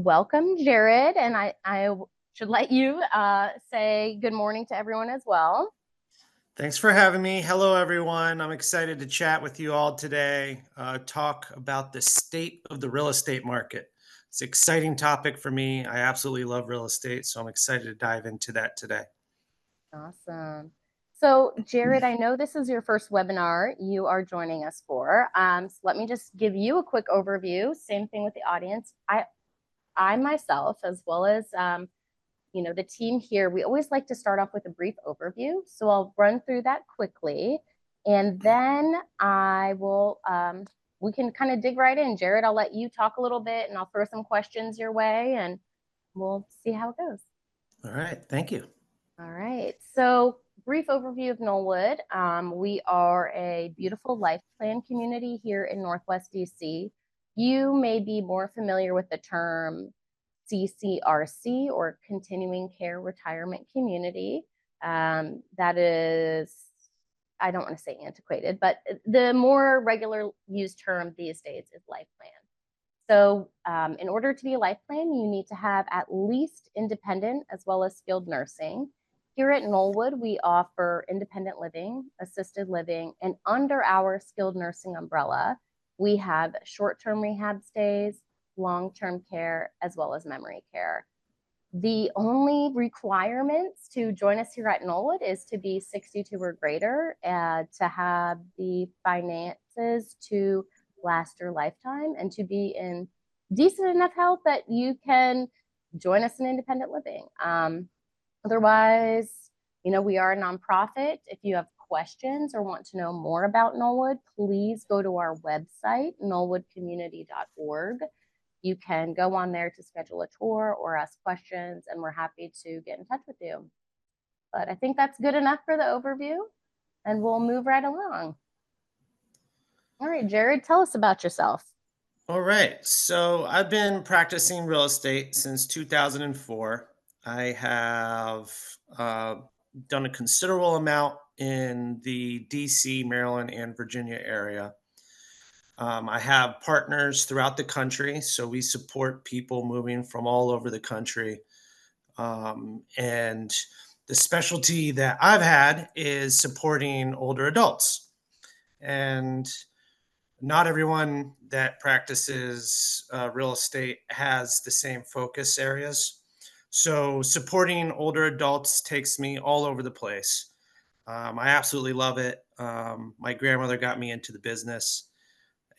welcome, Jared, and I should let you say good morning to everyone as well. Thanks for having me. Hello, everyone. I'm excited to chat with you all today, talk about the state of the real estate market. It's an exciting topic for me. I absolutely love real estate, so I'm excited to dive into that today. Awesome. So, Jared, I know this is your first webinar you are joining us for. So let me just give you a quick overview. Same thing with the audience. I myself, as well as the team here, we always like to start off with a brief overview. So I'll run through that quickly, and then we can kind of dig right in. Jared, I'll let you talk a little bit, and I'll throw some questions your way, and we'll see how it goes. All right. Thank you. All right. So, brief overview of Knollwood. We are a beautiful life plan community here in Northwest DC. You may be more familiar with the term CCRC, or Continuing Care Retirement Community. That is, I don't want to say antiquated, but the more regular used term these days is life plan. So, in order to be a life plan, you need to have at least independent as well as skilled nursing. Here at Knollwood, we offer independent living, assisted living, and under our skilled nursing umbrella, we have short-term rehab stays, long-term care, as well as memory care. The only requirements to join us here at Knollwood is to be 62 or greater, and to have the finances to last your lifetime, and to be in decent enough health that you can join us in independent living. Otherwise, we are a nonprofit. If you have questions or want to know more about Knollwood, please go to our website, knollwoodcommunity.org. You can go on there to schedule a tour or ask questions, and we're happy to get in touch with you. But I think that's good enough for the overview, and we'll move right along. All right, Jared, tell us about yourself. All right. So I've been practicing real estate since 2004. I have done a considerable amount in the DC, Maryland, and Virginia area. I have partners throughout the country, so we support people moving from all over the country. And the specialty that I've had is supporting older adults. And not everyone that practices real estate has the same focus areas. So supporting older adults takes me all over the place. I absolutely love it. My grandmother got me into the business.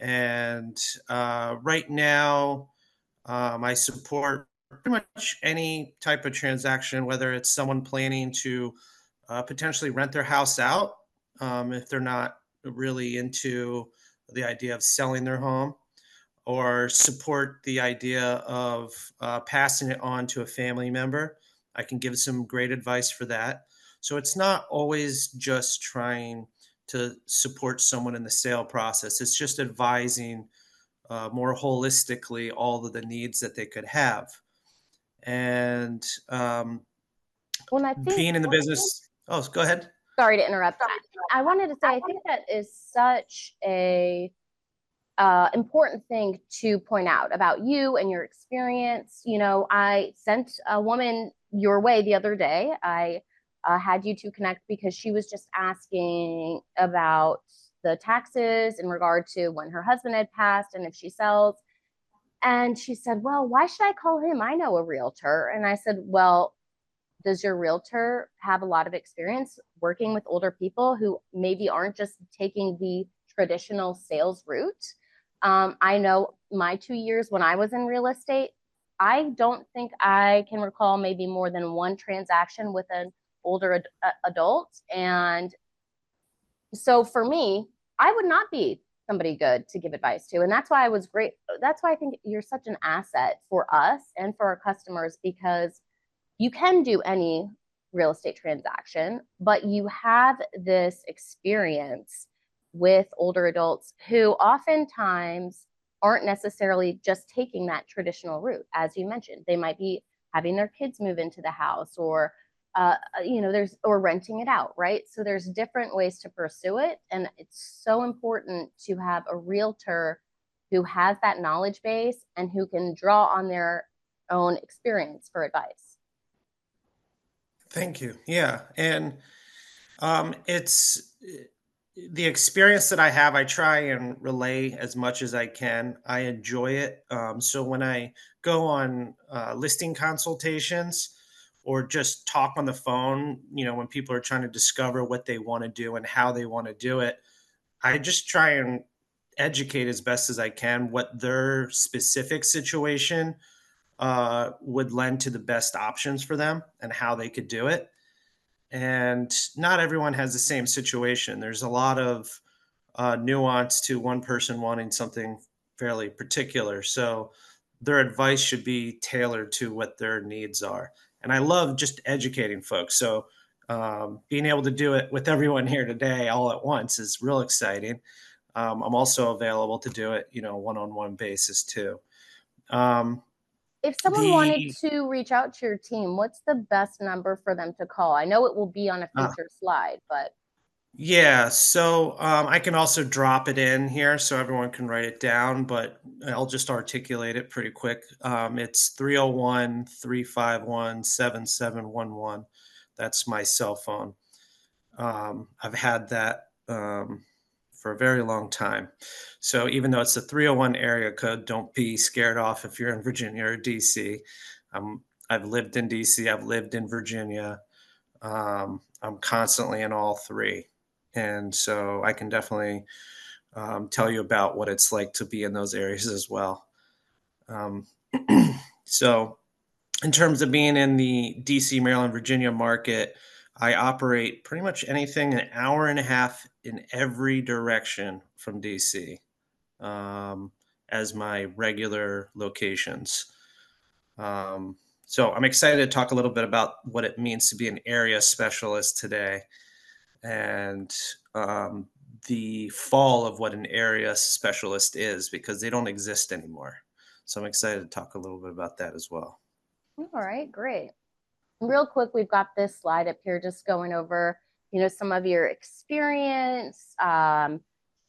And right now, I support pretty much any type of transaction, whether it's someone planning to potentially rent their house out if they're not really into the idea of selling their home, or support the idea of passing it on to a family member. I can give some great advice for that. So it's not always just trying to support someone in the sale process. It's just advising more holistically all of the needs that they could have. And Well, I think, being in the business, oh, go ahead. sorry to interrupt. I wanted to say, I think that is such a important thing to point out about you and your experience. I sent a woman your way the other day. I had you two connect because she was just asking about the taxes in regard to when her husband had passed and if she sells. And she said, well, why should I call him? I know a realtor. And I said, well, does your realtor have a lot of experience working with older people who maybe aren't just taking the traditional sales route? I know my 2 years when I was in real estate, I don't think I can recall maybe more than one transaction with an older adult. And so for me, I would not be somebody good to give advice to. And that's why I was great. That's why I think you're such an asset for us and for our customers, because you can do any real estate transaction, but you have this experience with older adults who oftentimes aren't necessarily just taking that traditional route. As you mentioned, they might be having their kids move into the house, or or renting it out, right? So there's different ways to pursue it, and it's so important to have a realtor who has that knowledge base and who can draw on their own experience for advice. Thank you. Yeah. And it's the experience that I have, I try and relay as much as I can. I enjoy it. So when I go on listing consultations or just talk on the phone, when people are trying to discover what they want to do and how they want to do it, I just try and educate as best as I can what their specific situation would lend to the best options for them and how they could do it. And not everyone has the same situation. There's a lot of nuance to one person wanting something fairly particular. So their advice should be tailored to what their needs are. And I love just educating folks. So being able to do it with everyone here today all at once is real exciting. I'm also available to do it, one-on-one basis too. Um, If someone wanted the to reach out to your team, what's the best number for them to call? I know it will be on a uh, future slide, but Yeah, so I can also drop it in here so everyone can write it down, but I'll just articulate it pretty quick. It's 301-351-7711. That's my cell phone. I've had that for a very long time. So even though it's a 301 area code, don't be scared off if you're in Virginia or DC. I've lived in DC, I've lived in Virginia. I'm constantly in all three. And so I can definitely tell you about what it's like to be in those areas as well. Um, so, in terms of being in the DC, Maryland, Virginia market, I operate pretty much anything an hour and a half in every direction from DC as my regular locations. Um, so, I'm excited to talk a little bit about what it means to be an area specialist today and the fall of what an area specialist is because they don't exist anymore. So I'm excited to talk a little bit about that as well. all right, great. Real quick, we've got this slide up here just going over, some of your experience,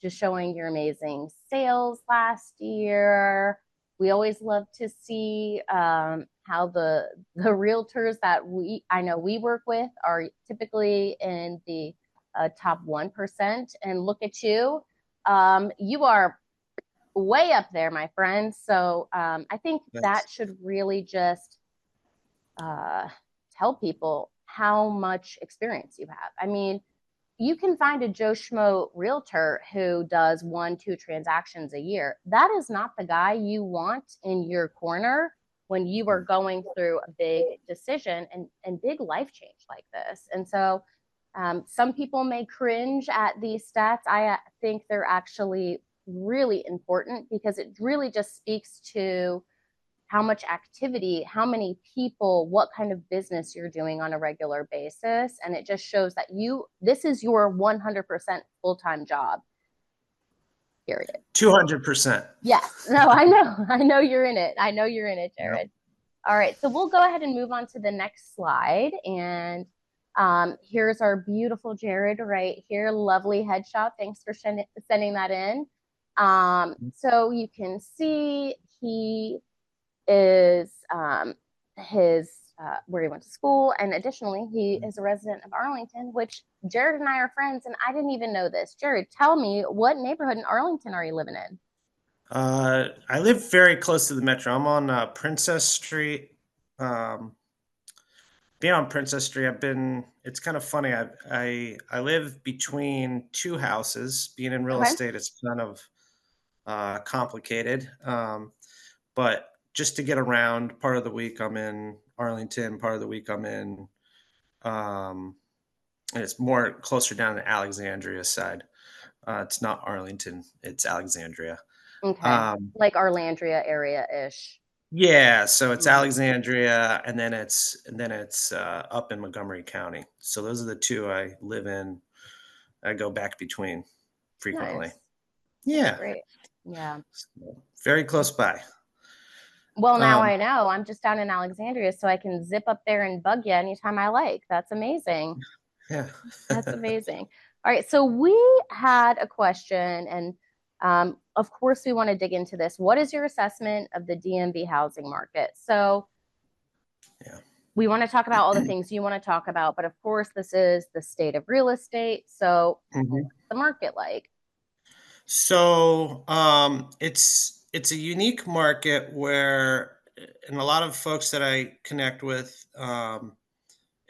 just showing your amazing sales last year. We always love to see how the realtors that I know we work with are typically in the top 1%. And look at you. You are way up there, my friend. So I think That's that should really just uh, tell people how much experience you have. I mean, you can find a Joe Schmo realtor who does 1, 2 transactions a year. That is not the guy you want in your corner when you are going through a big decision and big life change like this. And so some people may cringe at these stats. I think they're actually really important because it really just speaks to how much activity, how many people, what kind of business you're doing on a regular basis. And it just shows that this is your 100% full-time job, period. 200%. Yes. No, I know. I know you're in it. I know you're in it, Yep. Jared. All right. So we'll go ahead and move on to the next slide. And here's our beautiful Jared right here. Lovely headshot. Thanks for sending that in. So you can see he is his where he went to school, and additionally, he is a resident of Arlington, which Jared and I are friends, and I didn't even know this. Jared, tell me, what neighborhood in Arlington are you living in? I live very close to the metro. I'm on Princess Street. Um, being on Princess Street, it's kind of funny. I live between two houses. Being in real Okay. estate, it's kind of complicated. But just to get around, part of the week I'm in Arlington, part of the week I'm in, um, and it's more closer down the Alexandria side. It's not Arlington, it's Alexandria. Okay. Um, Like Arlandria area ish. yeah, so it's Mm. Alexandria, and then it's up in Montgomery County. So those are the two I live in. I go back between frequently. Nice. That's Yeah, great. Yeah. so very close by. Well, now Um, I know. I'm just down in Alexandria, so I can zip up there and bug you anytime I like. That's amazing. yeah. That's amazing. All right, so we had a question, and of course, we want to dig into this. What is your assessment of the DMV housing market? So, Yeah. we want to talk about all the things you want to talk about, but of course, this is the state of real estate. So, Mhm. what's the market like? So it's a unique market where, and a lot of folks that I connect with,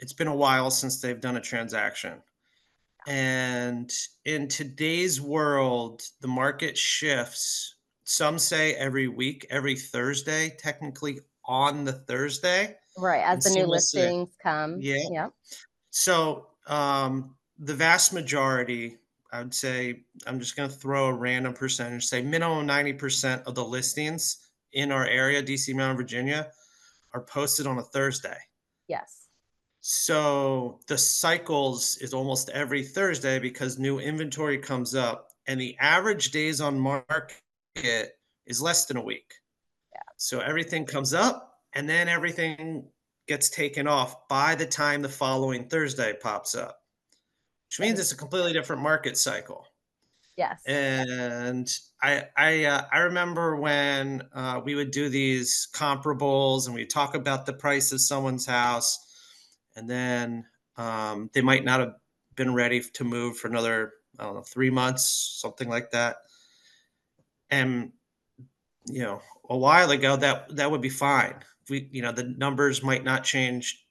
it's been a while since they've done a transaction. And in today's world, the market shifts. Some say every week, every Thursday, technically on the Thursday, Right, as and the new some will say, listings come. yeah. Yep. So, the vast majority, I would say, I'm just going to throw a random percentage, say minimum 90% of the listings in our area, DC, Maryland, Virginia, are posted on a Thursday. Yes. So the cycles is almost every Thursday because new inventory comes up, and the average days on market is less than a week. So everything comes up, and then everything gets taken off by the time the following Thursday pops up, which means Yes. it's a completely different market cycle. Yes. And I remember when we would do these comparables and we talk about the price of someone's house, and then they might not have been ready to move for another, I don't know, 3 months, something like that. And a while ago that would be fine. The numbers might not change,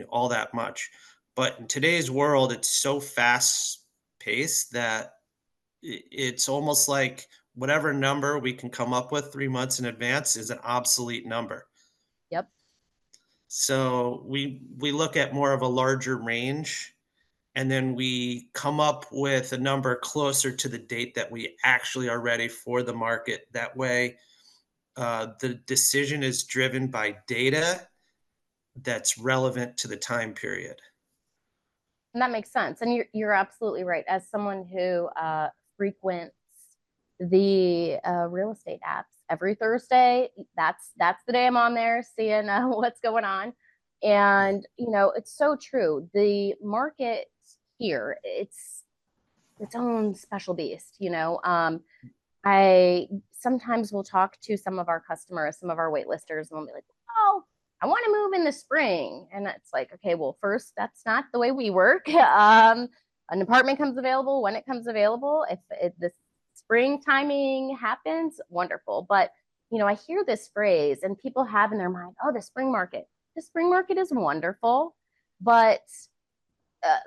all that much. But in today's world, it's so fast paced that it's almost like whatever number we can come up with 3 months in advance is an obsolete number. Yep. So we look at more of a larger range, and then we come up with a number closer to the date that we actually are ready for the market. That way, the decision is driven by data that's relevant to the time period. And that makes sense. And you're absolutely right. As someone who frequents the real estate apps every Thursday, that's the day I'm on there seeing what's going on. Yeah. And it's so true. The market here, it's its own special beast. I sometimes will talk to some of our customers, some of our waitlisters, and they'll be like, "Oh, I want to move in the spring," and it's like, okay, well, first, that's not the way we work. An apartment comes available when it comes available. If the spring timing happens, wonderful. But I hear this phrase, and people have in their mind, "Oh, the spring market." The spring market is wonderful, but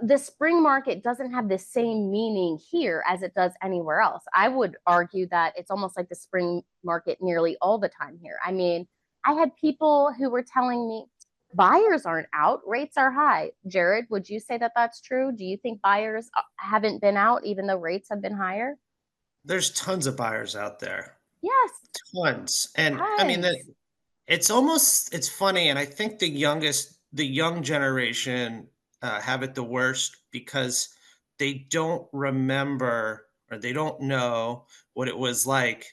the spring market doesn't have the same meaning here as it does anywhere else. I would argue that it's almost like the spring market nearly all the time here. I mean, I had people who were telling me buyers aren't out, rates are high. Jared, would you say that that's true? Do you think buyers haven't been out even though rates have been higher? There's tons of buyers out there, Yes, tons. And I mean, tons. it's funny, and I think the young generation have it the worst because they don't remember or they don't know what it was like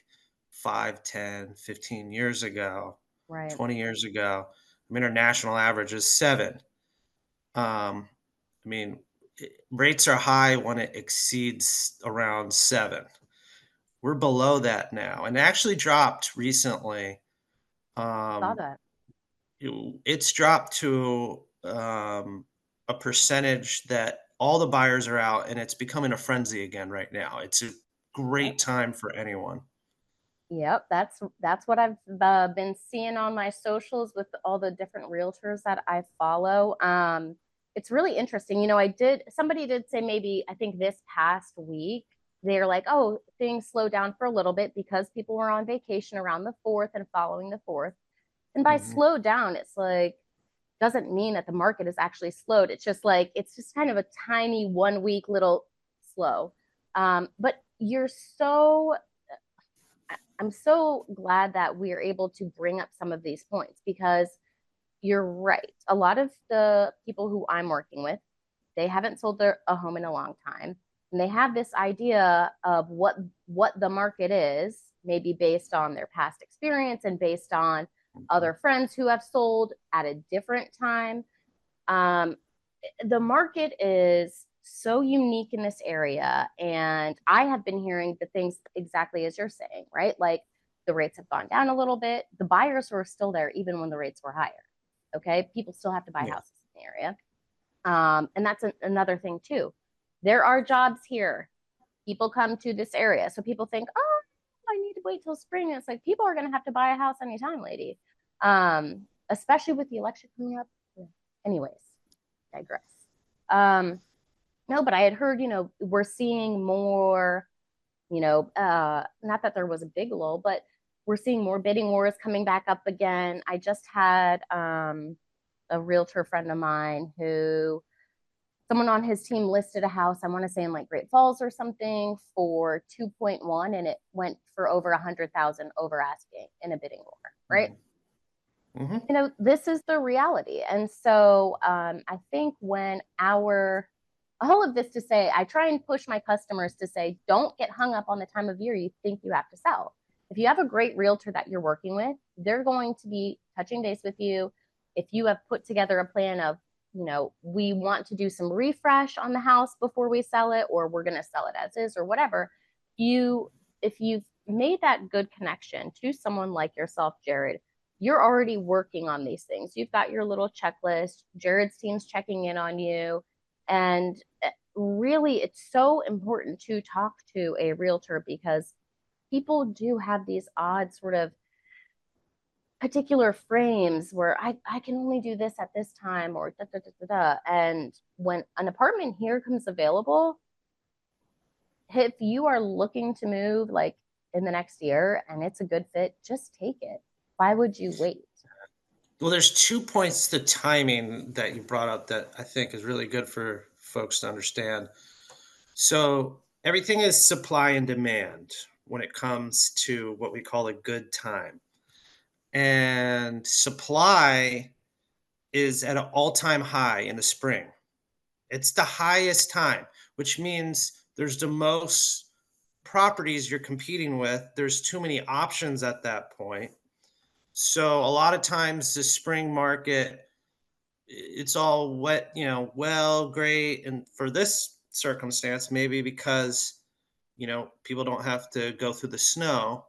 5, 10, 15 years ago, Right. 20 years ago. I mean, our national average is 7. I mean, rates are high when it exceeds around 7. We're below that now, and it actually dropped recently. Saw Um, that. it's dropped to a percentage that all the buyers are out, and it's becoming a frenzy again right now. It's a Yep. great time for anyone. Yep, that's what I've been seeing on my socials with all the different realtors that I follow. It's really interesting. Somebody did say maybe I think this past week they're like, oh, things slowed down for a little bit because people were on vacation around the 4th and following the 4th. And by Mhm. slow down, it's like doesn't mean that the market is actually slowed. It's just kind of a tiny 1 week little slow. But I'm so glad that we're able to bring up some of these points because you're right. A lot of the people who I'm working with, they haven't sold a home in a long time, and they have this idea of what the market is, maybe based on their past experience and based on Mhm. other friends who have sold at a different time. Um, the market is so unique in this area. And I have been hearing the things exactly as you're saying, right? Like the rates have gone down a little bit. The buyers were still there even when the rates were higher. Okay. People still have to buy Yeah. houses in the area. And that's another thing too. There are jobs here. People come to this area. So people think, oh, I need to wait till spring. And it's like people are going to have to buy a house anytime, lady. Especially with the election coming up. Anyways, digress. Um, no, but I had heard, we're seeing more, not that there was a big lull, but we're seeing more bidding wars coming back up again. I just had a realtor friend of mine who someone on his team listed a house, I want to say in like Great Falls or something for 2.1 and it went for over 100,000 over asking in a bidding war, right? Mm-hmm. This is the reality. And so I think when all of this to say, I try and push my customers to say, don't get hung up on the time of year you think you have to sell. If you have a great realtor that you're working with, they're going to be touching base with you. If you have put together a plan of, we want to do some refresh on the house before we sell it, or we're going to sell it as is, or whatever, if you've made that good connection to someone like yourself, Jared, you're already working on these things. You've got your little checklist. Jared's team's checking in on you. And really, it's so important to talk to a realtor because people do have these odd sort of particular frames where I can only do this at this time or da, da, da, da, da. And when an apartment here comes available, if you are looking to move like in the next year and it's a good fit, just take it. Why would you wait? Well, there's 2 points to timing that you brought up that I think is really good for folks to understand. So everything is supply and demand when it comes to what we call a good time. And supply is at an all-time high in the spring. It's the highest time, which means there's the most properties you're competing with. There's too many options at that point. So a lot of times the spring market, it's all wet, well, great. And for this circumstance, maybe because, people don't have to go through the snow,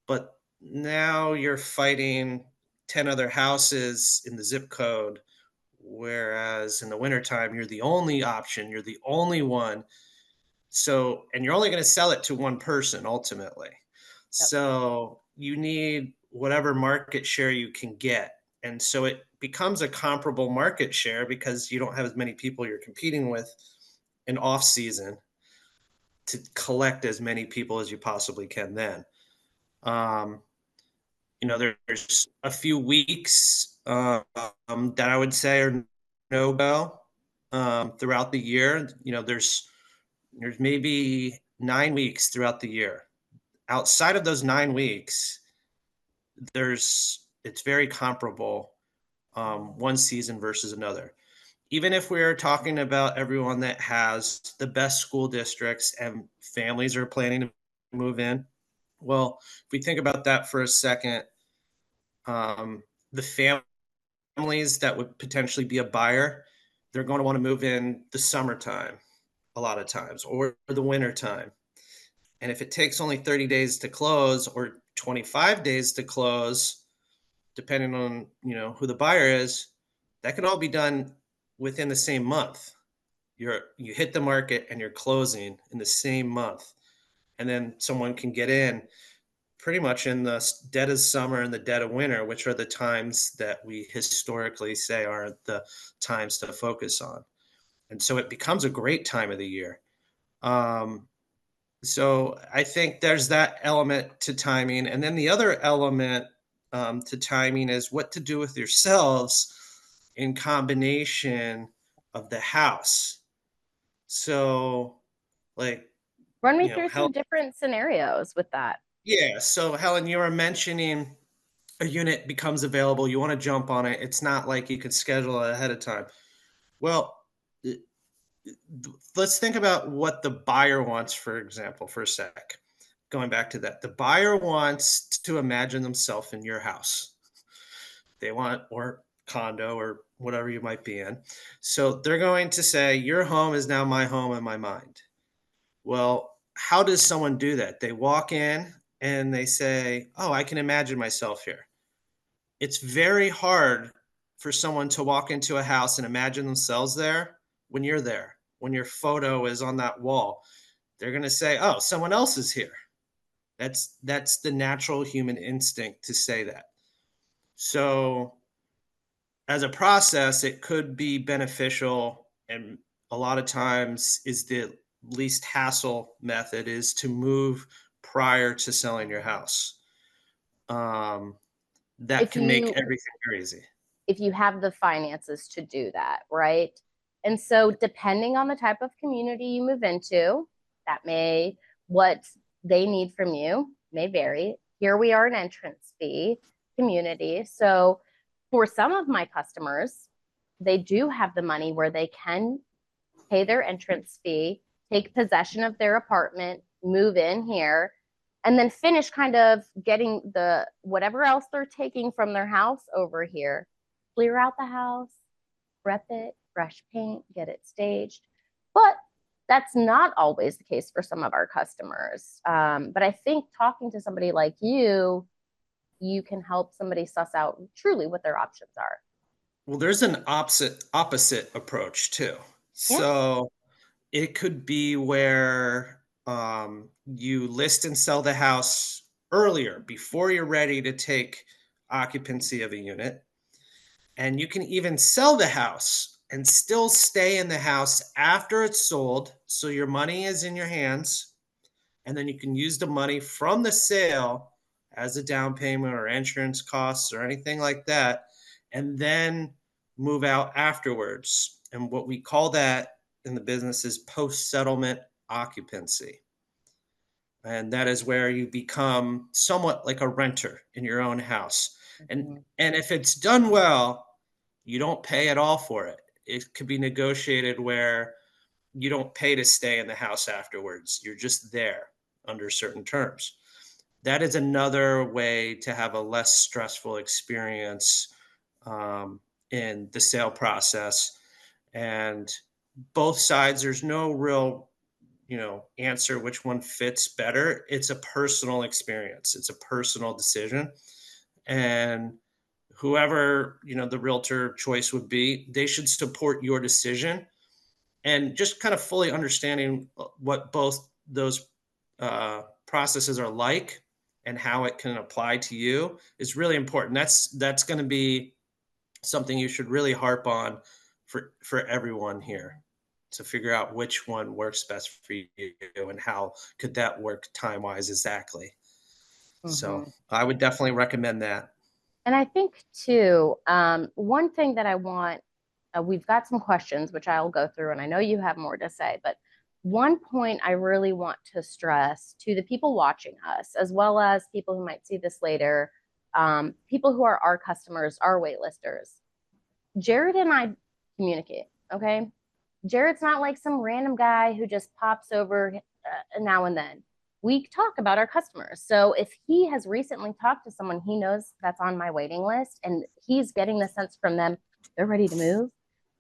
but now you're fighting 10 other houses in the zip code. Whereas in the wintertime, you're the only option, you're the only one. So, and you're only going to sell it to one person ultimately. Yep. So you need whatever market share you can get. And so it becomes a comparable market share because you don't have as many people you're competing with in off season to collect as many people as you possibly can then. Um, there's a few weeks that I would say are no go throughout the year. There's maybe 9 weeks throughout the year. Outside of those 9 weeks, it's very comparable one season versus another. Even if we're talking about everyone that has the best school districts and families are planning to move in, well, if we think about that for a second, the families that would potentially be a buyer, they're going to want to move in the summertime a lot of times or the winter time. And if it takes only 30 days to close or 25 days to close, depending on, who the buyer is, that could all be done within the same month. You hit the market and you're closing in the same month. And then someone can get in pretty much in the dead of summer and the dead of winter, which are the times that we historically say are the times to focus on. And so it becomes a great time of the year. So I think there's that element to timing. And then the other element to timing is what to do with yourselves in combination of the house. So, like, Run me through Helen, some different scenarios with that. yeah. So, Helen, you were mentioning a unit becomes available. You want to jump on it. It's not like you could schedule it ahead of time. Well, let's think about what the buyer wants, for example, for a sec. Going back to that, the buyer wants to imagine themselves in your house. They want, or condo or whatever you might be in. So they're going to say, your home is now my home in my mind. Well, how does someone do that? They walk in and they say, oh, I can imagine myself here. It's very hard for someone to walk into a house and imagine themselves there when you're there, when your photo is on that wall. They're going to say, oh, someone else is here. That's the natural human instinct to say that. So as a process, it could be beneficial, and a lot of times is the least hassle method is to move prior to selling your house. Um, that If can make you everything very easy. if you have the finances to do that, right? And so depending on the type of community you move into, that may what they need from you may vary. Here we are an entrance fee community. So for some of my customers, they do have the money where they can pay their entrance fee, take possession of their apartment, move in here, and then finish kind of getting the whatever else they're taking from their house over here, clear out the house, prep it, fresh paint, get it staged. But that's not always the case for some of our customers. But I think talking to somebody like you can help somebody suss out truly what their options are. Well, there's an opposite approach too. Yeah. So it could be where you list and sell the house earlier before you're ready to take occupancy of a unit. And you can even sell the house and still stay in the house after it's sold. So your money is in your hands. And then you can use the money from the sale as a down payment or insurance costs or anything like that. And then move out afterwards. And what we call that in the business is post settlement occupancy. And that is where you become somewhat like a renter in your own house. And Mhm. and if it's done well, you don't pay at all for it. It could be negotiated where you don't pay to stay in the house afterwards. You're just there under certain terms. That is another way to have a less stressful experience um, in the sale process. And both sides, there's no real answer which one fits better. It's a personal experience, it's a personal decision. And whoever the realtor choice would be, they should support your decision, and just kind of fully understanding what both those processes are like and how it can apply to you is really important. That's going to be something you should really harp on for everyone here, to figure out which one works best for you and how could that work time wise exactly. So Mhm. I would definitely recommend that. And I think too, one thing that I want, we've got some questions which I'll go through, and I know you have more to say, but one point I really want to stress to the people watching us, as well as people who might see this later, people who are our customers, our waitlisters. Jared and I communicate, okay? Jared's not like some random guy who just pops over now and then. We talk about our customers. So if he has recently talked to someone he knows that's on my waiting list and he's getting the sense from them they're ready to move,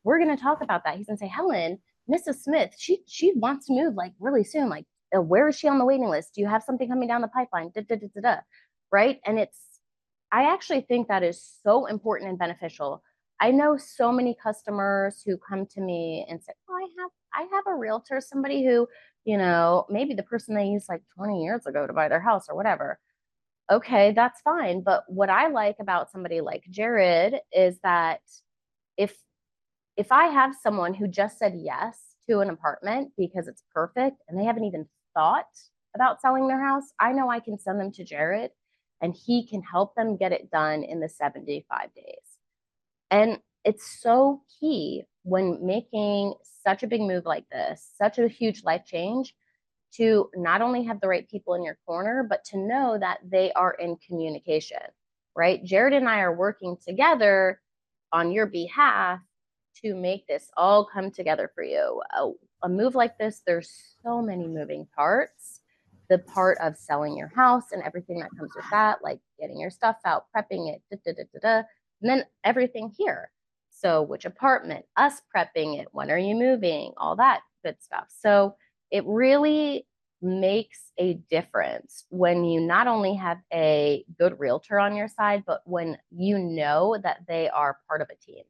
we're going to talk about that. He's going to say, Helen, Mrs. Smith, she wants to move like really soon. Like, where is she on the waiting list? Do you have something coming down the pipeline? Da, da, da, da, da. Right. And I actually think that is so important and beneficial. I know so many customers who come to me and say, "Oh, I have a realtor, somebody who, maybe the person they used like 20 years ago to buy their house or whatever." Okay, that's fine. But what I like about somebody like Jared is that if if I have someone who just said yes to an apartment because it's perfect and they haven't even thought about selling their house, I know I can send them to Jared and he can help them get it done in the 75 days. And it's so key when making such a big move like this, such a huge life change, to not only have the right people in your corner, but to know that they are in communication, right? Jared and I are working together on your behalf to make this all come together for you. A move like this, there's so many moving parts. The part of selling your house and everything that comes with that, like getting your stuff out, prepping it, da, da, da, da, da. and then everything here. So, which apartment, us prepping it, when are you moving, all that good stuff. So, it really makes a difference when you not only have a good realtor on your side, but when you know that they are part of a team,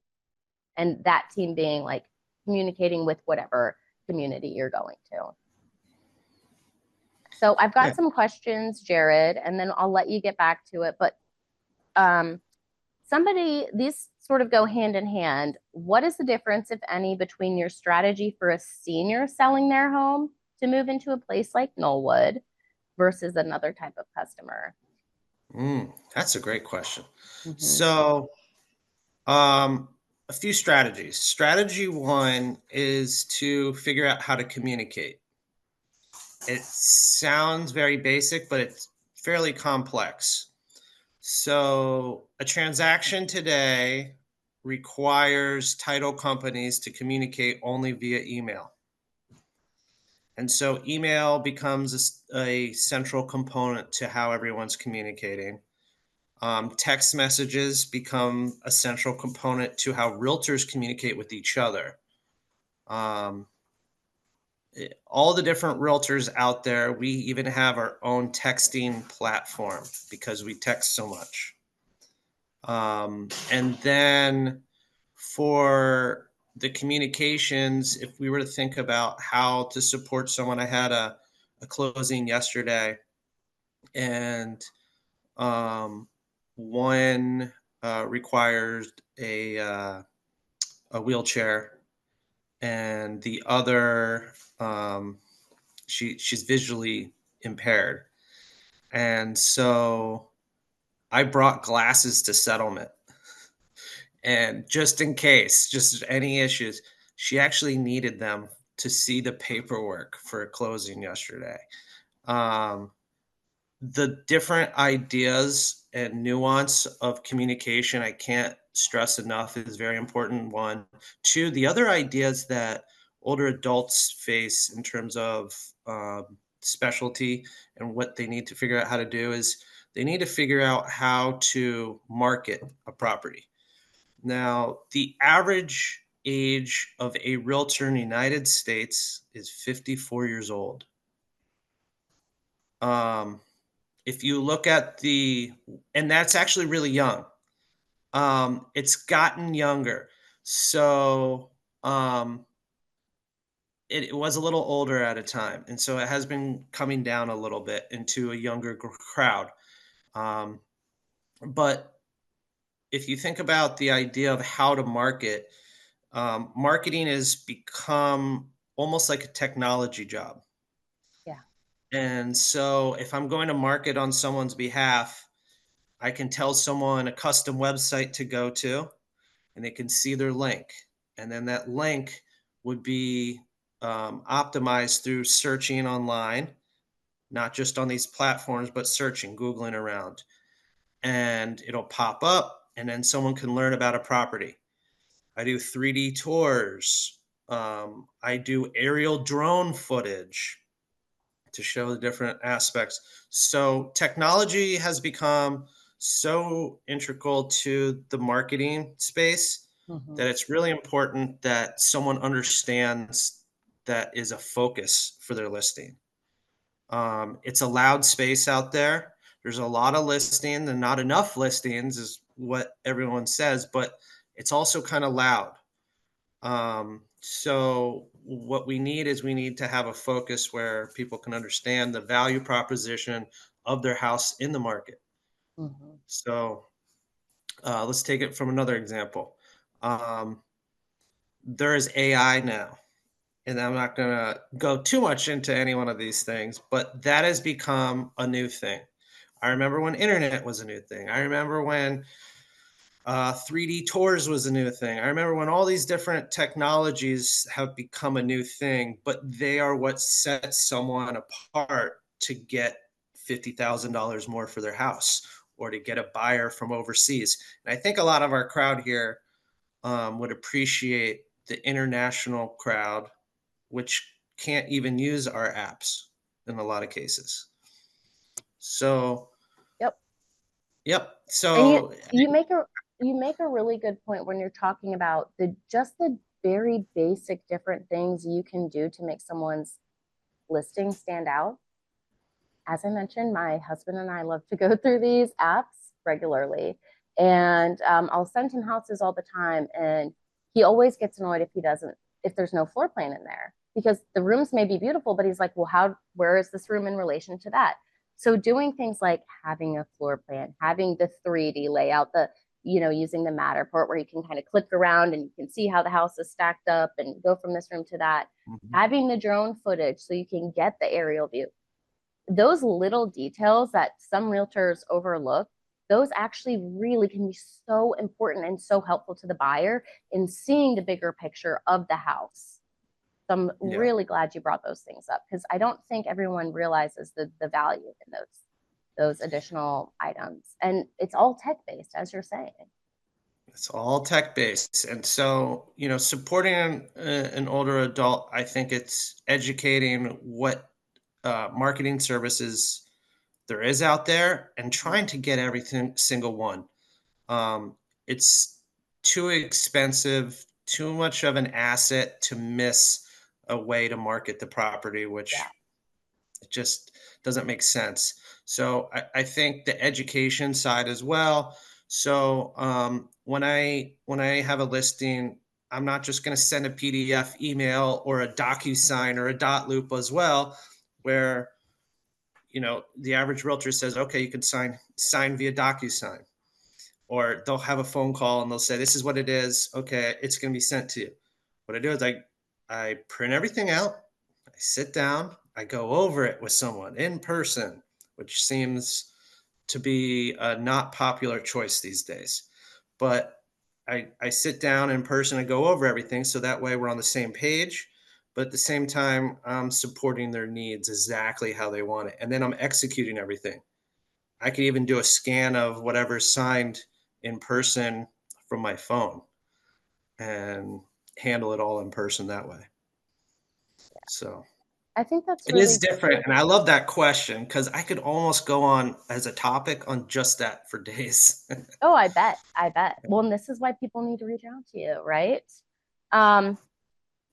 and that team being like communicating with whatever community you're going to. So I've Yeah. got some questions, Jared, and then I'll let you get back to it. But um, these sort of go hand in hand. What is the difference, if any, between your strategy for a senior selling their home to move into a place like Knollwood versus another type of customer? That's a great question. Mm-hmm. So, um, a few strategies. Strategy one is to figure out how to communicate. It sounds very basic, but it's fairly complex. So, a transaction today requires title companies to communicate only via email. And so, email becomes a central component to how everyone's communicating. Text messages become a central component to how realtors communicate with each other. Um, all the different realtors out there, we even have our own texting platform because we text so much. And then for the communications, if we were to think about how to support someone, I had a closing yesterday, and um, one requires a wheelchair, and the other she's visually impaired, and so I brought glasses to settlement, and just in case, just any issues, she actually needed them to see the paperwork for a closing yesterday. Um, the different ideas and nuance of communication, I can't stress enough, is very important. One, two, the other ideas that older adults face in terms of specialty and what they need to figure out how to do is they need to figure out how to market a property. Now, the average age of a realtor in the United States is 54 years old. Um, if you look at and that's actually really young. It's gotten younger. So um, it was a little older at a time. And so it has been coming down a little bit into a younger crowd. Um, but if you think about the idea of how to market, marketing has become almost like a technology job. Yeah. And so if I'm going to market on someone's behalf, I can tell someone a custom website to go to, and they can see their link. And then that link would be optimized through searching online, not just on these platforms, but searching, Googling around. And it'll pop up, and then someone can learn about a property. I do 3D tours. I do aerial drone footage to show the different aspects. So technology has become so integral to the marketing space Mm-hmm. that it's really important that someone understands that is a focus for their listing. It's a loud space out there. There's a lot of listings and not enough listings, is what everyone says, but it's also kind of loud. So what we need is we need to have a focus where people can understand the value proposition of their house in the market. Mm-hmm. So let's take it from another example. Um, there is AI now, and I'm not going to go too much into any one of these things, but that has become a new thing. I remember when internet was a new thing. I remember when 3D tours was a new thing. I remember when all these different technologies have become a new thing, but they are what sets someone apart to get $50,000 more for their house or to get a buyer from overseas. And I think a lot of our crowd here would appreciate the international crowd, which can't even use our apps in a lot of cases. So, Yep. yep. And So, you make a You make a really good point when you're talking about the very basic different things you can do to make someone's listing stand out. As I mentioned, my husband and I love to go through these apps regularly. And I'll send him houses all the time. And he always gets annoyed if there's no floor plan in there, because the rooms may be beautiful, but he's like, well, where is this room in relation to that? So doing things like having a floor plan, having the 3D layout, using the Matterport where you can kind of click around and you can see how the house is stacked up and go from this room to that, Mhm. having the drone footage so you can get the aerial view. Those little details that some realtors overlook, those actually really can be so important and so helpful to the buyer in seeing the bigger picture of the house. So I'm Yeah, really glad you brought those things up, because I don't think everyone realizes the value in those additional items. And it's all tech based, as you're saying. it's all tech based. And so, supporting an older adult, I think it's educating what marketing services there is out there and Mhm. trying to get everything single one. It's too expensive, too much of an asset to miss a way to market the property, which Yeah. it just doesn't make sense. So I think the education side as well. So when I have a listing, I'm not just going to send a PDF email or a Mhm. DocuSign or a dot loop as well, where the average realtor says, okay, you can sign via DocuSign, or they'll have a phone call and they'll say, this is what it is. Okay, it's going to be sent to you. What I do is I print everything out, I sit down, I go over it with someone in person, which seems to be a not popular choice these days. But I sit down in person and go over everything so that way we're on the same page. But at the same time, I'm supporting their needs exactly how they want it. And then I'm executing everything. I could even do a scan of whatever's signed in person from my phone and handle it all in person that way. So I think that's it is really different. And I love that question because I could almost go on as a topic on just that for days. Oh, I bet. I bet. Well, and this is why people need to reach out to you, right? Um,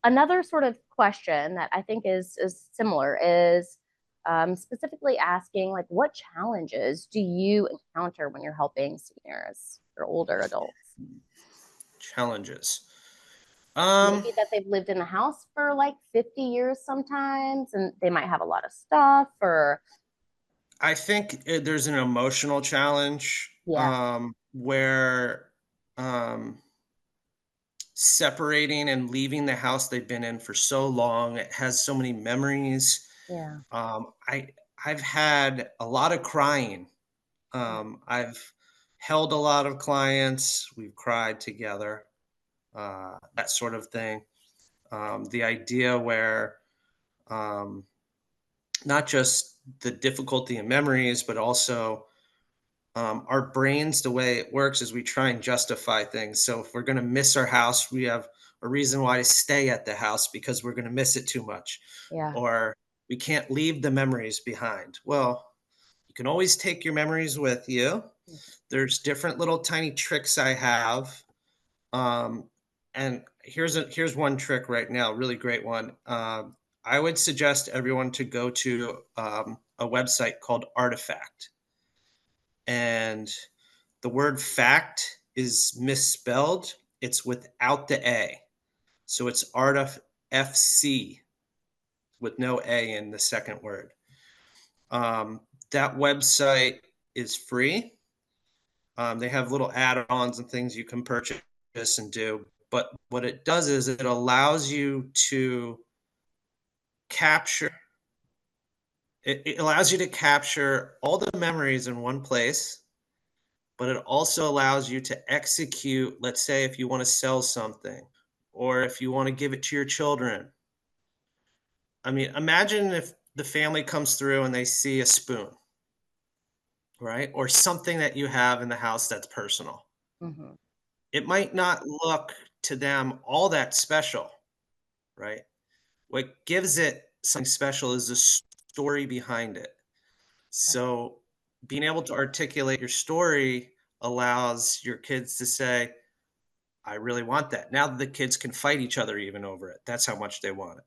Another sort of question that I think is similar is specifically asking, like, what challenges do you encounter when you're helping seniors or older adults? Challenges. Um, Maybe that they've lived in the house for like 50 years sometimes, and they might have a lot of stuff, or I think there's an emotional challenge yeah, where um, separating and leaving the house they've been in for so long, it has so many memories. yeah, Um, I I've had a lot of crying. I've held a lot of clients. We've cried together, that sort of thing. The idea where um, not just the difficulty in memories, but also our brains, the way it works is we try and justify things. So if we're going to miss our house, we have a reason why to stay at the house because we're going to miss it too much. yeah, Or we can't leave the memories behind. Well, you can always take your memories with you. There's different little tiny tricks I have. Um, and here's one trick right now, really great one. I would suggest everyone to go to a website called Artifact, and the word fact is misspelled. It's without the A. So it's Artif FC with no A in the second word. That website is free. They have little add-ons and things you can purchase and do. But what it does is it allows you to capture it allows you to capture all the memories in one place, but it also allows you to execute, let's say if you want to sell something or if you want to give it to your children. I mean, imagine if the family comes through and they see a spoon, right? Or something that you have in the house that's personal. hmm It might not look to them all that special, right? What gives it something special is the story behind it. So being able to articulate your story allows your kids to say, I really want that. Now the kids can fight each other even over it. That's how much they want it.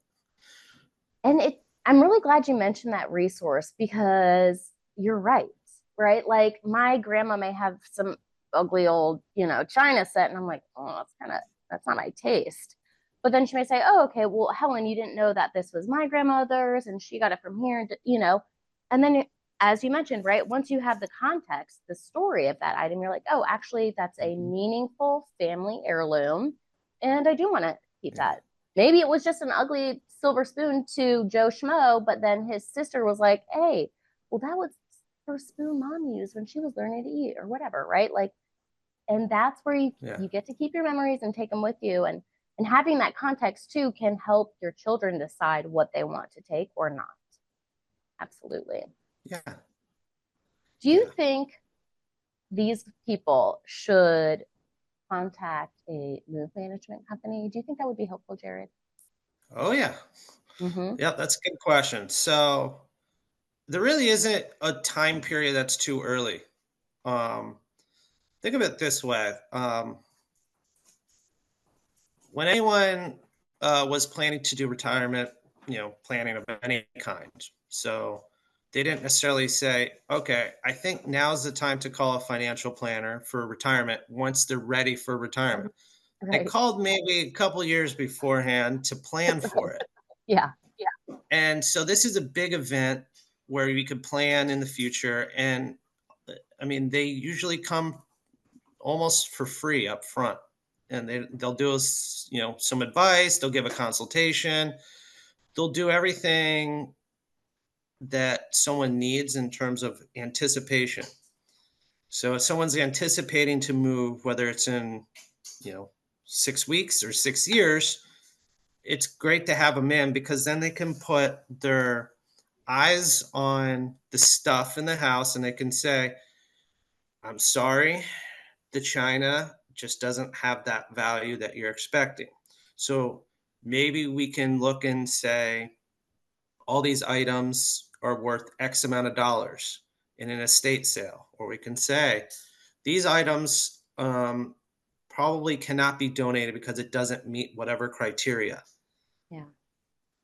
And I'm really glad you mentioned that resource because you're right, right? Like my grandma may have some ugly old, china set, and I'm like, oh, that's not my taste. But then she may say, oh, okay, well, Helen, you didn't know that this was my grandmother's and she got it from here, and then as you mentioned, right, once you have the context, the story of that item, you're like, oh, actually, that's a Mhm. meaningful family heirloom, and I do want to keep Yeah. that. Maybe it was just an ugly silver spoon to Joe Schmo, but then his sister was like, hey, well, that was her spoon mom used when she was learning to eat or whatever, right? Like, and that's where you, Yeah. you get to keep your memories and take them with you. And having that context too can help your children decide what they want to take or not. Absolutely. Yeah. Do you Yeah. think these people should contact a move management company? Do you think that would be helpful, Jared? Oh, yeah. Mm-hmm. Yeah. That's a good question. So there really isn't a time period that's too early. Um, think of it this way. When anyone was planning to do retirement, planning of any kind, so they didn't necessarily say, okay, I think now's the time to call a financial planner for retirement once they're ready for retirement. They Right. called maybe a couple years beforehand to plan for Right. it. Yeah. And so this is a big event where we could plan in the future. And I mean, they usually come almost for free up front. And they'll do us, some advice, they'll give a consultation, they'll do everything that someone needs in terms of anticipation. So if someone's anticipating to move, whether it's in, you know, 6 weeks or 6 years, it's great to have them in because then they can put their eyes on the stuff in the house and they can say, I'm sorry, the china just doesn't have that value that you're expecting. So maybe we can look and say, all these items are worth X amount of dollars in an estate sale. Or we can say, these items probably cannot be donated because it doesn't meet whatever criteria. Yeah.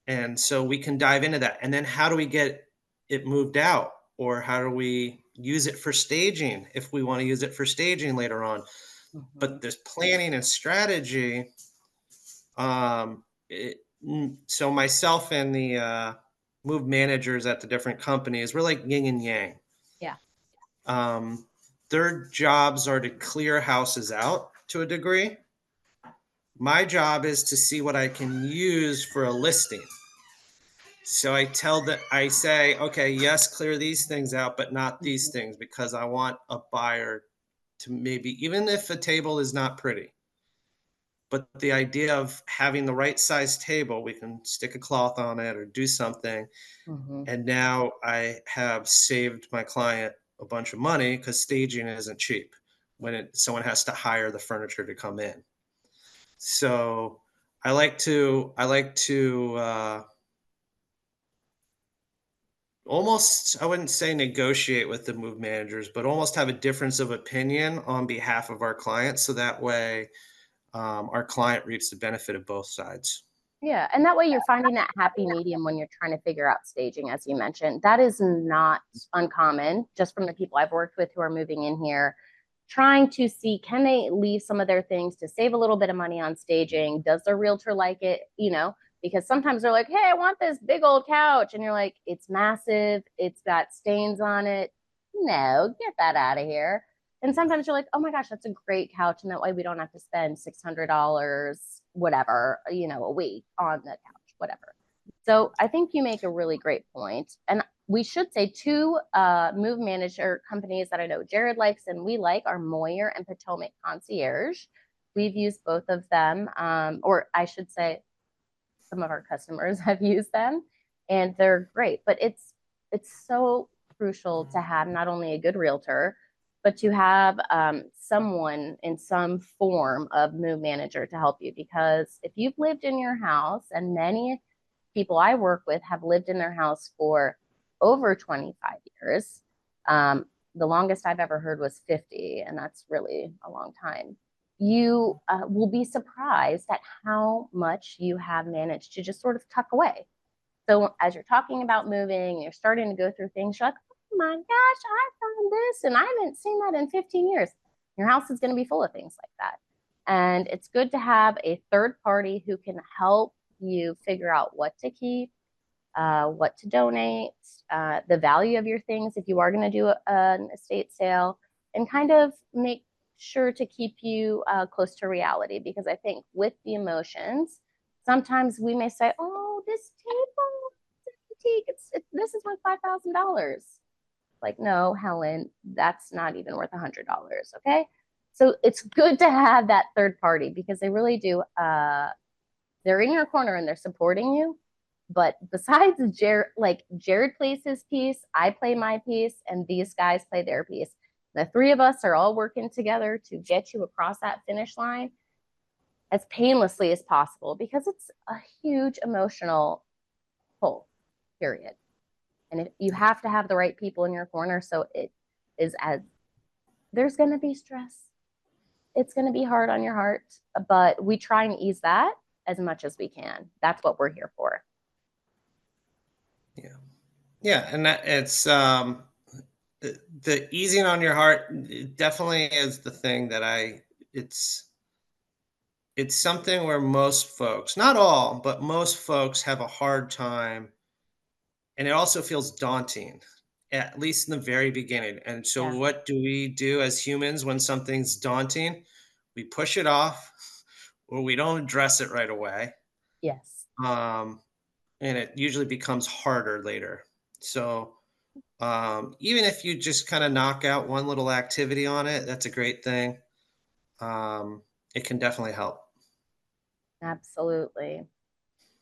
And so we can dive into that. And then how do we get it moved out? Or how do we use it for staging if we want to use it for staging later on? Mhm. But this planning and strategy, so myself and the move managers at the different companies, we're like yin and yang. Yeah. Um, their jobs are to clear houses out to a degree. My job is to see what I can use for a listing. So I say, okay, yes, clear these things out, but not these Mhm. things because I want a buyer to maybe, even if a table is not pretty, but the idea of having the right size table, we can stick a cloth on it or do something. Mhm. And now I have saved my client a bunch of money because staging isn't cheap when someone has to hire the furniture to come in. So I like to almost, I wouldn't say negotiate with the move managers, but almost have a difference of opinion on behalf of our clients. So that way, our client reaps the benefit of both sides. Yeah, and that way you're finding that happy medium when you're trying to figure out staging, as you mentioned. That is not uncommon, just from the people I've worked with who are moving in here, trying to see can they leave some of their things to save a little bit of money on staging? Does their realtor like it? Because sometimes they're like, hey, I want this big old couch. And you're like, it's massive, it's got stains on it. No, get that out of here. And sometimes you're like, oh my gosh, that's a great couch. And that way we don't have to spend $600, whatever, a week on the couch, whatever. So I think you make a really great point. And we should say two move manager companies that I know Jared likes and we like are Moyer and Potomac Concierge. We've used both of them, or I should say, some of our customers have used them, and they're great. But it's so crucial to have not only a good realtor, but to have someone in some form of move manager to help you. Because if you've lived in your house, and many people I work with have lived in their house for over 25 years, um, the longest I've ever heard was 50, and that's really a long time. You will be surprised at how much you have managed to just sort of tuck away. So as you're talking about moving, you're starting to go through things, you're like, oh my gosh, I found this and I haven't seen that in 15 years. Your house is going to be full of things like that. And it's good to have a third party who can help you figure out what to keep, what to donate, the value of your things if you are going to do an estate sale, and kind of make sure to keep you close to reality. Because I think with the emotions, sometimes we may say, "Oh, this table is antique. This is worth $5,000." Like, no, Helen, that's not even worth $100. Okay, so it's good to have that third party because they really do. They're in your corner and they're supporting you. But besides Jared plays his piece, I play my piece, and these guys play their piece. The three of us are all working together to get you across that finish line as painlessly as possible because it's a huge emotional pull, period. And if you have to have the right people in your corner, so it is as there's going to be stress. It's going to be hard on your heart, but we try and ease that as much as we can. That's what we're here for. Yeah. Yeah, and that it's the easing on your heart definitely is the thing that it's something where most folks, not all, but most folks have a hard time, and it also feels daunting, at least in the very beginning. And so Yeah. what do we do as humans when something's daunting? We push it off or we don't address it right away. Yes. Um, and it usually becomes harder later. So even if you just kind of knock out one little activity on it, that's a great thing. It can definitely help. Absolutely. A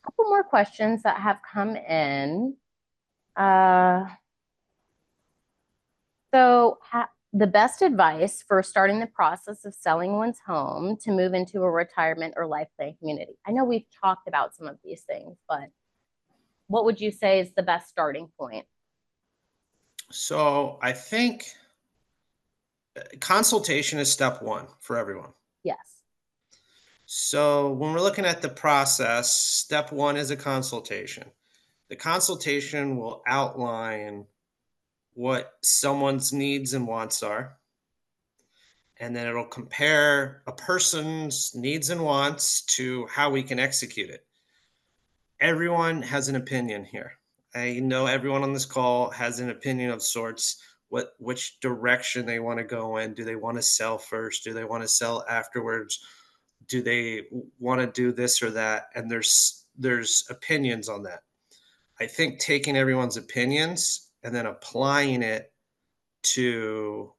couple more questions that have come in. Uh, the best advice for starting the process of selling one's home to move into a retirement or life plan community. I know we've talked about some of these things, but what would you say is the best starting point? So I think consultation is step one for everyone. Yes. So when we're looking at the process, step one is a consultation. The consultation will outline what someone's needs and wants are, and then it'll compare a person's needs and wants to how we can execute it. Everyone has an opinion here. I know everyone on this call has an opinion of sorts, which direction they want to go in. Do they want to sell first? Do they want to sell afterwards? Do they want to do this or that? And there's opinions on that. I think taking everyone's opinions and then applying it to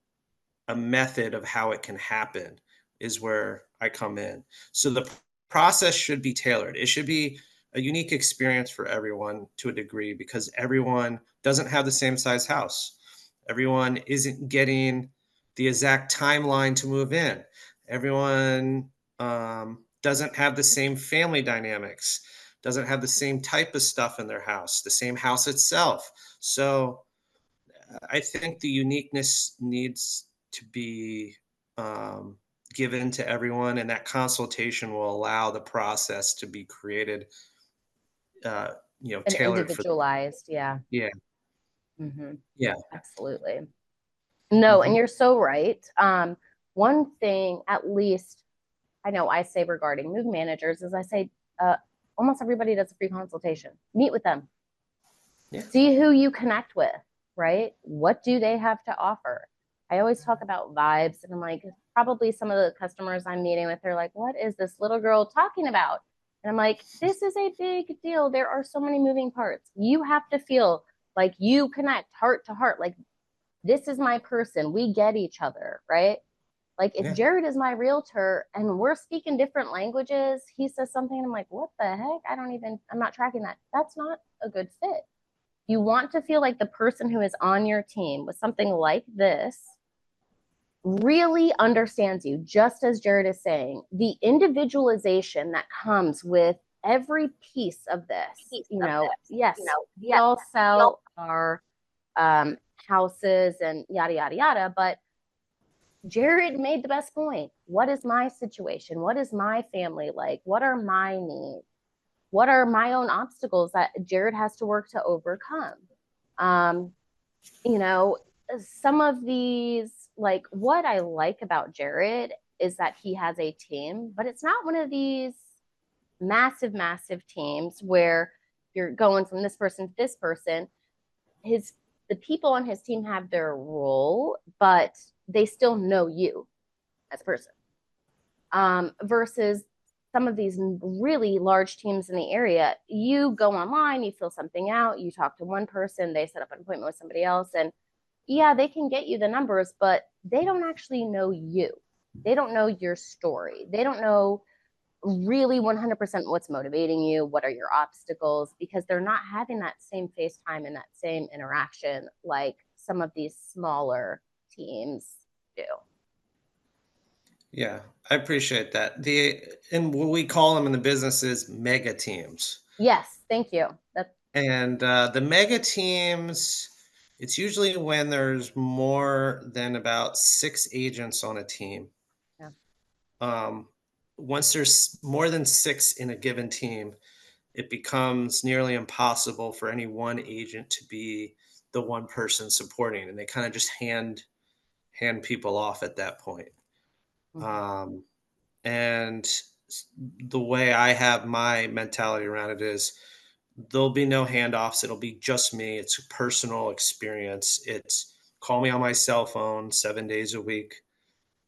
a method of how it can happen is where I come in. So the process should be tailored. It should be a unique experience for everyone to a degree because everyone doesn't have the same size house. Everyone isn't getting the exact timeline to move in. Everyone doesn't have the same family dynamics, doesn't have the same type of stuff in their house, the same house itself. So I think the uniqueness needs to be um, given to everyone, and that consultation will allow the process to be created, uh, And tailored for them. individualized. Yeah. Yeah, Mm-hmm. yeah, Absolutely. No, and hmm you're so right. One thing, at least, I know I say regarding move managers is I say uh, almost everybody does a free consultation. Meet with them, yeah, see who you connect with, right? What do they have to offer? I always talk about vibes, and I'm like, probably some of the customers I'm meeting with are like, what is this little girl talking about? And I'm like, this is a big deal. There are so many moving parts. You have to feel like you connect heart to heart. Like, this is my person. We get each other, right? Like if yeah, Jared is my realtor and we're speaking different languages, he says something and I'm like, what the heck? I'm not tracking that. That's not a good fit. You want to feel like the person who is on your team with something like this really understands you, just as Jared is saying. The individualization that comes with every piece of this, yes, we all sell our houses and yada, yada, yada. But Jared made the best point. What is my situation? What is my family like? What are my needs? What are my own obstacles that Jared has to work to overcome? Um, you know, some of these, like what I like about Jared is that he has a team, but it's not one of these massive, massive teams where you're going from this person to this person. His the people on his team have their role, but they still know you as a person. Versus some of these really large teams in the area, you go online, you fill something out, you talk to one person, they set up an appointment with somebody else, and yeah, they can get you the numbers, but they don't actually know you. They don't know your story. They don't know really 100% what's motivating you, what are your obstacles, because they're not having that same FaceTime and that same interaction like some of these smaller teams do. Yeah, I appreciate that. And what we call them in the business is mega teams. Yes, thank you. That's And the mega teams, it's usually when there's more than about 6 agents on a team. yeah. Um, Once there's more than 6 in a given team, it becomes nearly impossible for any one agent to be the one person supporting, and they kind of just hand people off at that point. Mhm. Um, and the way I have my mentality around it is there'll be no handoffs. It'll be just me. It's a personal experience. It's call me on my cell phone 7 days a week.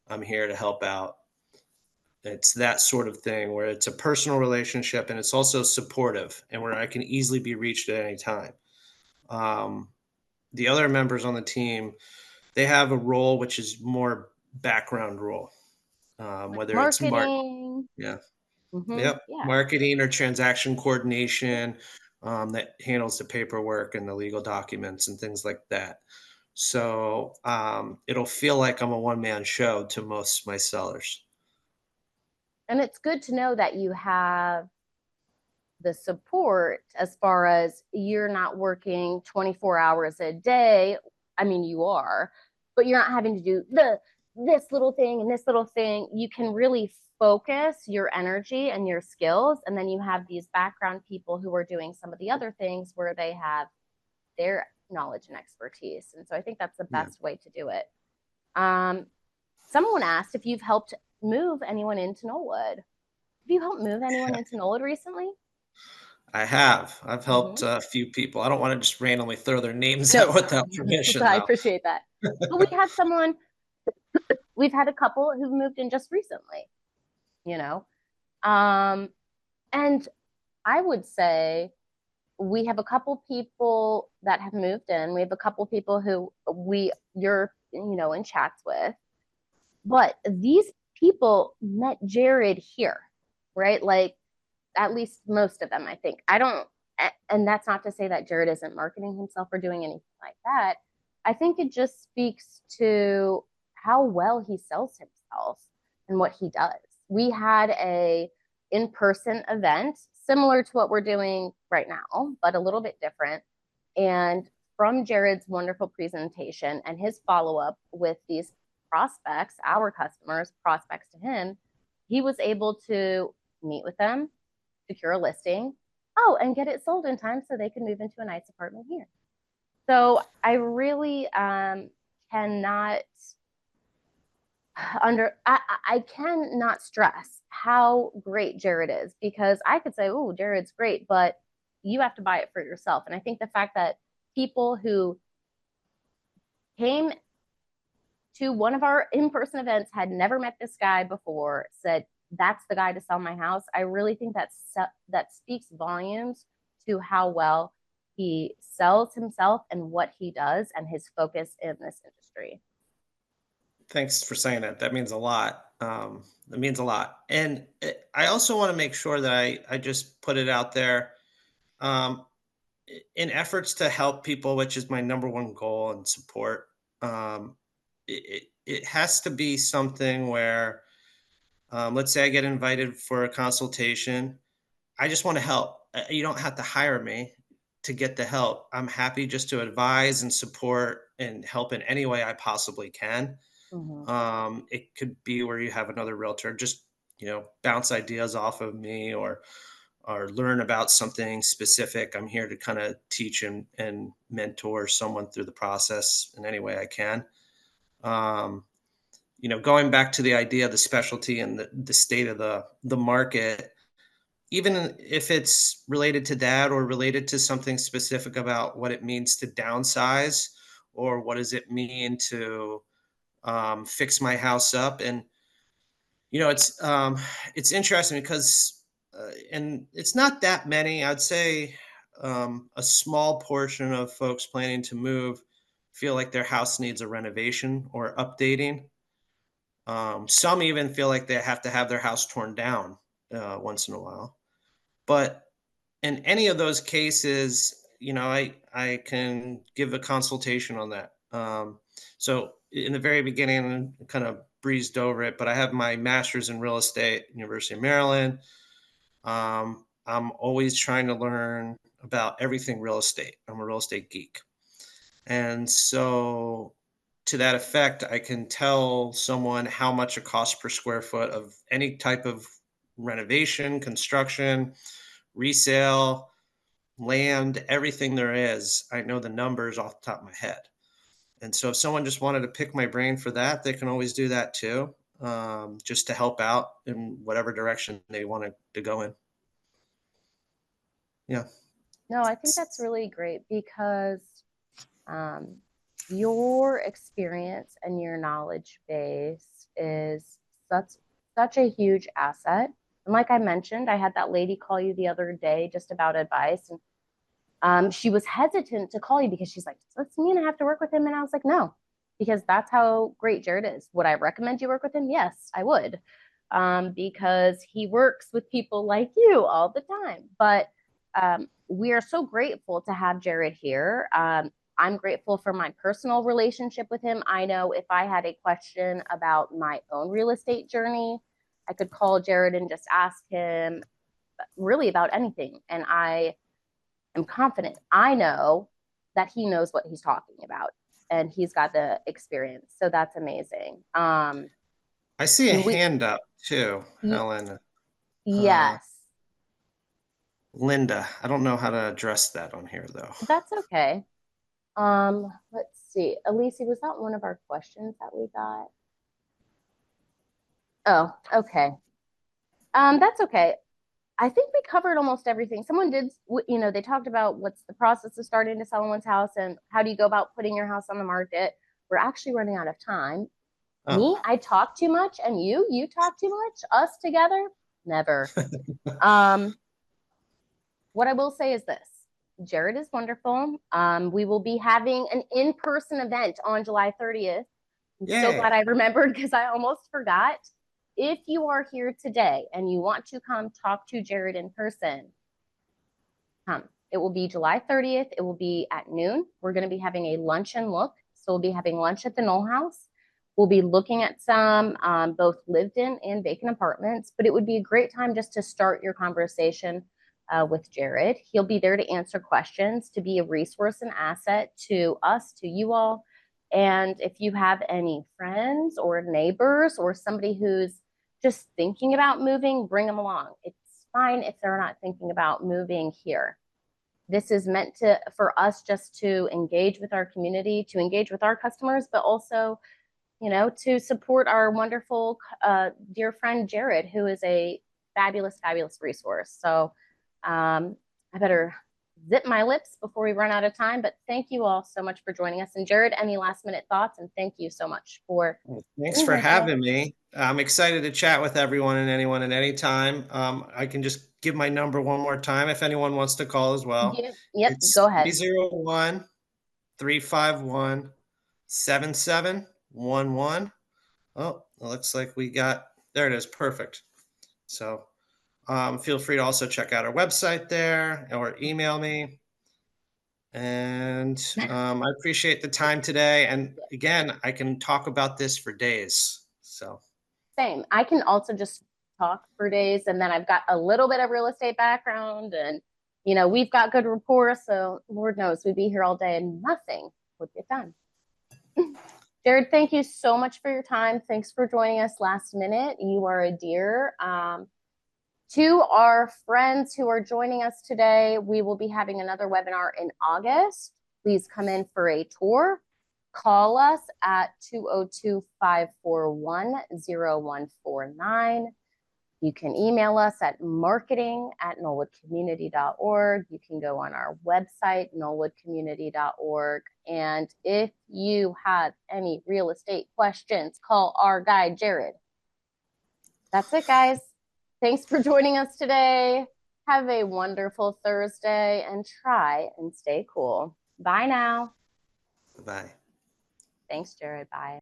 I'm here to help out. It's that sort of thing where it's a personal relationship and it's also supportive and where I can easily be reached at any time. Um, the other members on the team, they have a role which is more background role, Like whether it's marketing. yeah, Hmm. yep, Yeah. marketing or transaction coordination, that handles the paperwork and the legal documents and things like that. So it'll feel like I'm a one man show to most of my sellers. And it's good to know that you have the support as far as you're not working 24 hours a day. I mean, you are, but you're not having to do this little thing and this little thing. You can really focus your energy and your skills, and then you have these background people who are doing some of the other things where they have their knowledge and expertise. And so I think that's the Yeah, best way to do it. Um, Someone asked if you've helped move anyone into Knollwood. Have you helped move anyone into Knollwood recently? I have. I've helped Mm-hmm. a few people. I don't want to just randomly throw their names No, out without permission, I though. appreciate that. But we had someone, we've had a couple who moved in just recently, you know? Um, and I would say we have a couple people that have moved in. We have a couple people who you're, in chats with. But these people met Jared here, right? Like at least most of them, I think. I don't, and that's not to say that Jared isn't marketing himself or doing anything like that. I think it just speaks to how well he sells himself and what he does. We had a in-person event similar to what we're doing right now, but a little bit different. And from Jared's wonderful presentation and his follow-up with these prospects, our customers, prospects to him, he was able to meet with them, secure a listing. Oh, and get it sold in time so they can move into a nice apartment here. So I really cannot I cannot stress how great Jared is, because I could say, oh, Jared's great, but you have to buy it for yourself. And I think the fact that people who came to one of our in-person events, had never met this guy before, said that's the guy to sell my house. I really think that speaks volumes to how well he sells himself and what he does and his focus in this industry. Thanks for saying that. That means a lot. That means a lot. And I also want to make sure that I just put it out there. Um, in efforts to help people, which is my number one goal and support, it has to be something where, let's say I get invited for a consultation. I just want to help. You don't have to hire me to get the help. I'm happy just to advise and support and help in any way I possibly can. Hmm. It could be where you have another realtor just, bounce ideas off of me, or learn about something specific. I'm here to kind of teach and mentor someone through the process in any way I can. Um, Going back to the idea of the specialty and the state of the market, even if it's related to that or related to something specific about what it means to downsize, or what does it mean to fix my house up. And it's interesting because and it's not that many. I'd say a small portion of folks planning to move feel like their house needs a renovation or updating. Some even feel like they have to have their house torn down once in a while. But in any of those cases, I can give a consultation on that. So in the very beginning, I kind of breezed over it, but I have my master's in real estate, University of Maryland. I'm always trying to learn about everything real estate. I'm a real estate geek. And so, to that effect, I can tell someone how much it costs per square foot of any type of renovation, construction, resale, land, everything there is. I know the numbers off the top of my head. And so, if someone just wanted to pick my brain for that, they can always do that too, just to help out in whatever direction they want to go in. Yeah. No, I think that's really great because um, your experience and your knowledge base is such such a huge asset. And like I mentioned, I had that lady call you the other day just about advice, and she was hesitant to call you because she's like, "Does this mean I have to work with him?" And I was like, "No, because that's how great Jared is. Would I recommend you work with him? Yes, I would, because he works with people like you all the time. But we are so grateful to have Jared here. I'm grateful for my personal relationship with him. I know if I had a question about my own real estate journey, I could call Jared and just ask him really about anything. And I am confident. I know that he knows what he's talking about and he's got the experience. So that's amazing. I see a And we, hand up too, Helen. Uh, yes, Linda. I don't know how to address that on here though. that's okay. Let's see. Elise, was that one of our questions that we got? Oh, okay. That's okay. I think we covered almost everything. Someone did, they talked about what's the process of starting to sell someone's house and how do you go about putting your house on the market. We're actually running out of time. Me, Oh, I talk too much, and you talk too much. Us together, never. Um, what I will say is this: Jared is wonderful. We will be having an in-person event on July 30th. I'm so glad yay. I remembered because I almost forgot. If you are here today and you want to come talk to Jared in person, come. It will be July 30th. It will be at noon. We're going to be having a lunch and look. So we'll be having lunch at the Knoll House. We'll be looking at some both lived in and vacant apartments, but it would be a great time just to start your conversation with Jared. He'll be there to answer questions, to be a resource and asset to us, to you all. And if you have any friends or neighbors or somebody who's just thinking about moving, bring them along. It's fine if they're not thinking about moving here. This is meant to for us just to engage with our community, to engage with our customers, but also to support our wonderful dear friend Jared, who is a fabulous, fabulous resource. So I better zip my lips before we run out of time. But thank you all so much for joining us. And Jared, any last minute thoughts? And thank you so much for Well, thanks being for here today. having me. I'm excited to chat with everyone and anyone at any time. I can just give my number one more time if anyone wants to call as well. Yep, go It's ahead. 301 351 7711. Oh, it looks like we got, there it is. Perfect. So feel free to also check out our website there or email me. And I appreciate the time today. And again, I can talk about this for days. So, Same. I can also just talk for days, and then I've got a little bit of real estate background, and we've got good rapport. So Lord knows we'd be here all day, and nothing would get done. Jared, thank you so much for your time. Thanks for joining us last minute. You are a dear. To our friends who are joining us today, we will be having another webinar in August. Please come in for a tour. Call us at 202-541-0149. You can email us at marketing@knollwoodcommunity.org. You can go on our website, knollwoodcommunity.org. And if you have any real estate questions, call our guy, Jared. That's it, guys. Thanks for joining us today. Have a wonderful Thursday and try and stay cool. Bye now. Bye. Thanks, Jared. Bye.